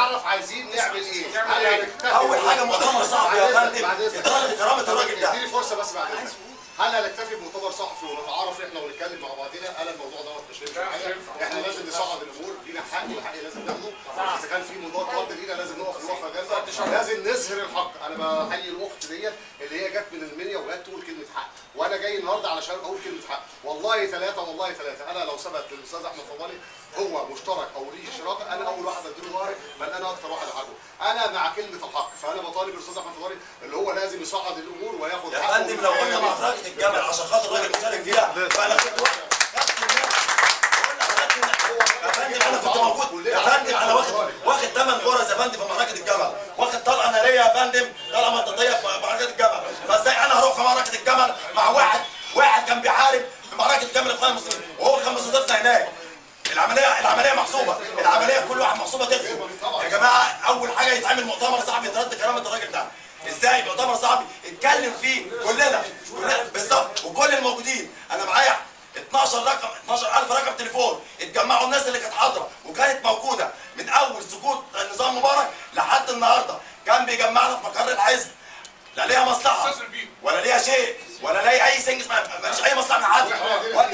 نعرف عايزين نعمل ايه. اول حاجه مؤتمر صحفي يا فندم يطالب كرامه الراجل ده. اديني فرصه بس بعد اذنك. هل هنكتفي بمؤتمر صحفي ونتعارف احنا ونتكلم مع بعضنا؟ انا الموضوع دوت مش هينفع حاجه، احنا لازم نصعد الامور، لينا حق والحق لازم ناخده، اذا كان في موضوع رد لينا لازم نقف نوقفه جامده، لازم نظهر الحق. انا بحيي الاخت ديت اللي هي جت من المنيا وجت تقول كلمه حق، وانا جاي النهارده علشان اقول كلمه حق. والله ثلاثه والله ثلاثه، انا لو ثبت للاستاذ احمد فضالي هو مشترك او ليه شراكه، انا اول واحد اديله ظهري، بل انا اكثر واحد احبه. انا مع كلمه الحق، فانا بطالب الاستاذ احمد فضالي اللي هو لازم يصعد الامور وياخد يا حقه. فندم لو قلنا مع حركه الجمل عشان خاطر الراجل مشارك فيها فانا كنت يا فندم انا كنت موجود يا فندم، انا واخد 8 غرز يا فندم في معركه الجمل، واخد طلقه ناريه يا فندم، طلقه منطقيه في معركه الجمل، فازاي انا هروح في معركه الجمل مع واحد كان بيحارب في معركه الجمل الاخوان المسلمين وهو كان مستضيفنا هناك؟ العمليه محسوبه، العمليه كل واحد محسوبه تكسب. يا جماعه اول حاجه يتعمل مؤتمر صحفي يترد كرامه الراجل ده. ازاي مؤتمر صحفي يتكلم فيه كلنا بالظبط وكل الموجودين؟ انا معايا 12000 رقم تليفون، اتجمعوا الناس اللي كانت حاضره وكانت موجوده من اول سقوط نظام مبارك لحد النهارده، كان بيجمعنا في مقر الحزب، لا ليها مصلحه ولا ليها شيء ولا ليها اي سنجز، ماليش اي مصلحه من حد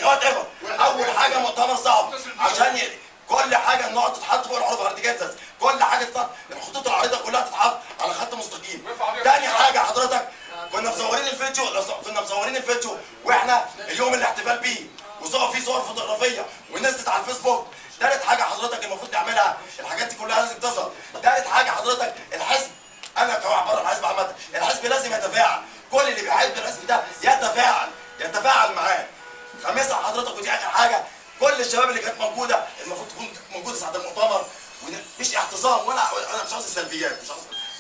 وات ايفر. اول حاجه مؤتمر صحفي عشان كل حاجه النقط تتحط فوق الحروف ارتجاز، كل حاجه تتحط، الخطوط العريضه كلها تتحط على خط مستقيم. تاني حاجه حضرتك كنا مصورين الفيديو واحنا اليوم الاحتفال بيه وصور فيه صور فوتوغرافيه ونزلت على الفيسبوك. تالت حاجه حضرتك المفروض تعملها، الحاجات دي كلها لازم تظهر. تالت حاجه حضرتك الحزب، انا كواحد بره الحزب عامه، الحزب لازم يتفاعل، كل اللي بيحب الحزب ده يتفاعل معاه. خامسا حضرتك ودي اخر حاجه، كل الشباب اللي كانت موجوده المفروض تكون موجوده ساعه المؤتمر، مش اعتصام ولا انا مش قصدي سلبيات،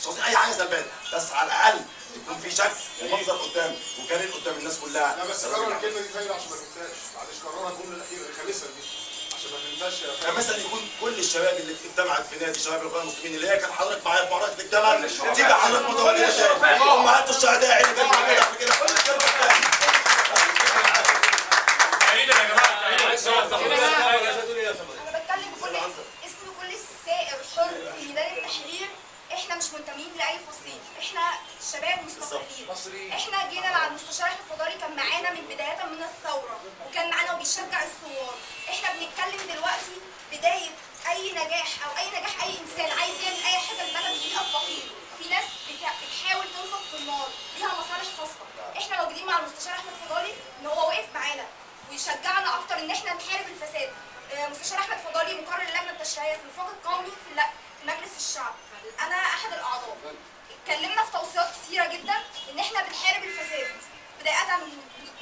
مش قصدي اي حاجه سلبيه، بس على الاقل يكون في شكل ومنظر قدام وكريم قدام الناس كلها. لا بس كرر الكلمه دي تاني عشان ما تنساش، معلش كررها الجمله الاخيره الخامسه دي عشان ما تنساش. خامسا يكون كل الشباب اللي اجتمعت في نادي شباب الاخوان المسلمين اللي هي كان حضرتك معايا في معركه الجمل، تيجي حضرتك متوليه شباب امهات الشهداء اللي كانت موجوده قبل كده، كل الكلام ده. انا بتكلم بكل اسم كل سائر حر في ميدان التحرير. احنا مش منتمين لاي فصيل، احنا شباب مستقلين. احنا جينا مع المستشار احمد فضالي، كان معانا من بدايه من الثوره وكان معانا وبيشجع الثوار. احنا بنتكلم دلوقتي بدايه اي نجاح او اي نجاح اي انسان عايز يعمل اي حاجه البلد فيها الفقير. في ناس بتحاول تنفق في النار ليها مصالح خاصه. احنا موجودين مع المستشار احمد فضالي ان هو واقف معانا ويشجعنا اكتر ان احنا نحارب الفساد. مستشار احمد فضالي مقرر اللجنه التشريعيه في الوفاق القومي في مجلس الشعب، انا احد الاعضاء. اتكلمنا في توصيات كثيره جدا ان احنا بنحارب الفساد، بدايه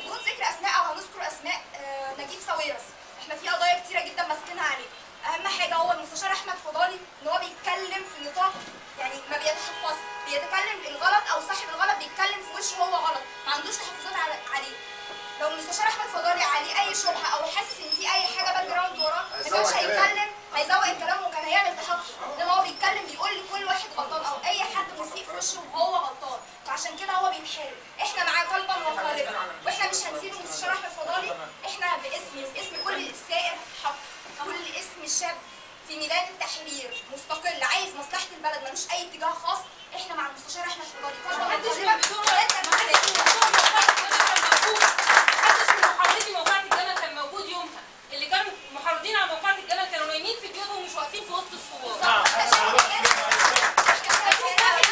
بدون ذكر اسماء او هنذكر اسماء نجيب ساويرس. احنا في قضايا كثيره جدا ماسكينها عليه. اهم حاجه هو المستشار احمد فضالي ان هو بيتكلم في نطاق يعني ما بيتحفظش، بيتكلم الغلط او صاحب الغلط بيتكلم في وشه هو غلط، ما عندوش تحفظات عليه. لو المستشار احمد فضالي عليه اي شبهه او حاسس ان في اي حاجه باك جراوند وراه ما كانش هيتكلم، هيزوق الكلام وكان هيعمل تحفظ. انما هو بيتكلم بيقول لكل واحد غلطان او اي حد مسيء في وشه وهو غلطان، فعشان كده هو بيتحارب. احنا معاه قلبا وقالبا واحنا مش هنسيب المستشار احمد فضالي. احنا باسم كل السائر حق، كل اسم شاب في ميدان التحرير مستقل عايز مصلحه البلد ملوش اي اتجاه خاص، احنا مع المستشار احمد فضالي قلبا وقالبا. محافظين موقعة الجمل كان موجود يومها، اللي كانوا محافظين على موقعة الجمل كانوا نايمين في بيوتهم ومش واقفين في وسط الثوار.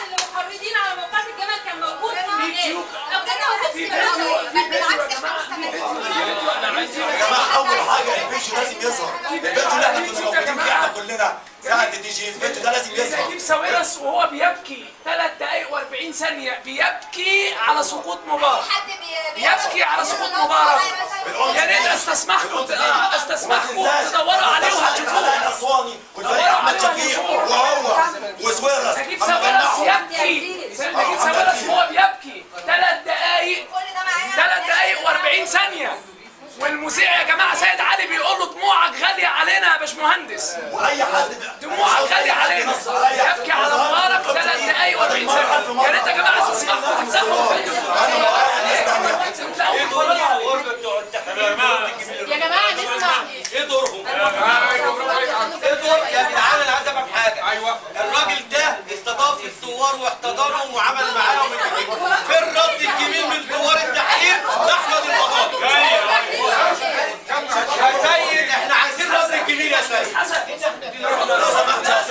اللي محافظين على موقعة الجمل كان موجود في الميدان. لو كان موجود في الميدان بالعكس احنا مستمرين. يا جماعه اول حاجه الفيديو لازم يظهر، الفيديو اللي احنا كنا موجودين فيه احنا كلنا ساعه الدي جي، الفيديو ده لازم يظهر. نجيب ساويرس وهو بيبكي 3 دقائق و40 ثانيه، بيبكي على سقوط مبارك، يبكي على سقوط مبارك. يا ريت استسمحكم تدوروا عليه وهتشوفوه. الاسواني والفريق احمد شفيق وهو وسويرس نجيب ساويرس يبكي، نجيب ساويرس وهو بيبكي 3 دقائق و40 ثانيه. والمذيع يا جماعه سيد علي بيقول له دموعك غاليه علينا يا باشمهندس، واي حد دموعك غاليه علينا، يبكي على مبارك 3 دقائق و40 ثانيه. يا ريت يا جماعه تسمعوا تفتحوا يا جماعه نسمع ايه دورهم؟ ايه دور يا جدعان؟ انا عايز افهم حاجه. ايوه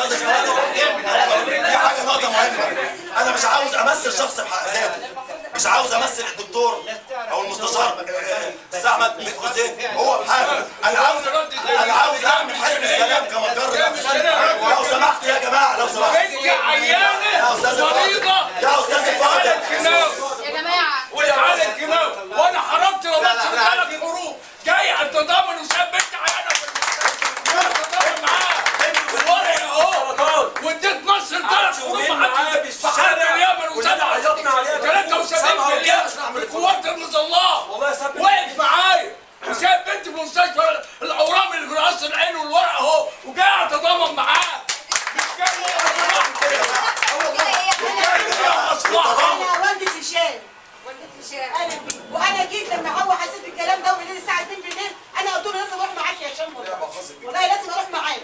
استاذ الفاضل في حاجه نقطه مهمه، انا مش عاوز امثل شخص بحق ذاته، مش عاوز امثل الدكتور او المستشار احمد بن حسين هو بحاله، انا عاوز اعمل حزب السلام كمقر. لو سمحت يا جماعه، لو سمحت يا استاذ الفاضل، يا استاذ الفاضل يا جماعه وتعالى الكيماوي وانا حرمت لمصر 3 حروف جاي اتضامن وساب بنت عيانه في المستشفى اتضامن معاه الورق اهو واديت مصر 3 حروف في حرب اليمن وسبعه 73 مليار القوات المسلحه وقف معايا وساب بنتي في مستشفى الاورام اللي في راس العين والورق اهو وجاي اتضامن معاه مش جاي انا والدتي شال انا وانا جيت لما هو حسيت بالكلام ده وبالليل الساعه 2 بالليل انا قلت له لازم اروح معاك يا هشام والله لازم اروح معاك.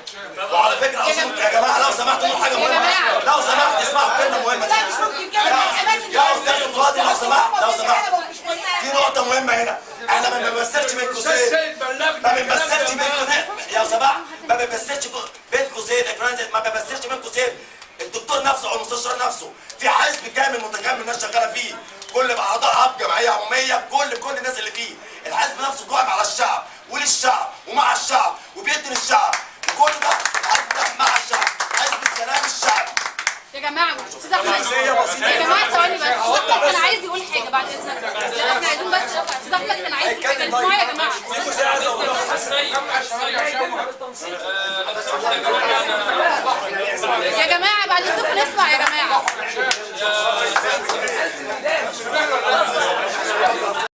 وعلى فكره اصلا يا جماعه لو سمحتوا حاجه مهمه، لو سمحت اسمعوا كلمه مهمه. لا مش ممكن كده يا استاذ الفاضل لو سمحت، لو سمحت في نقطه مهمه هنا، احنا ما بنمثلش بين قوسين، ما بنمثلش بين قوسين يا سماح، ما بنمثلش بين قوسين ما بنمثلش بين قوسين الدكتور نفسه او المستشار نفسه، في حزب كامل متكامل الناس شغاله فيه، كل اعضائها بجمعيه عموميه بكل الناس اللي فيه، الحزب نفسه قائم على الشعب وللشعب ومع الشعب وبيدي للشعب، وكل ده حزب مع الشعب، حزب السلام الشعبي. يا جماعه استاذ احمد يا جماعه ثواني بس استاذ احمد كان عايز يقول حاجه بعد اذنك احنا عايزين بس استاذ احمد كان عايز يقول حاجه اسمعوا يا جماعه يا جماعه بعد اذنكم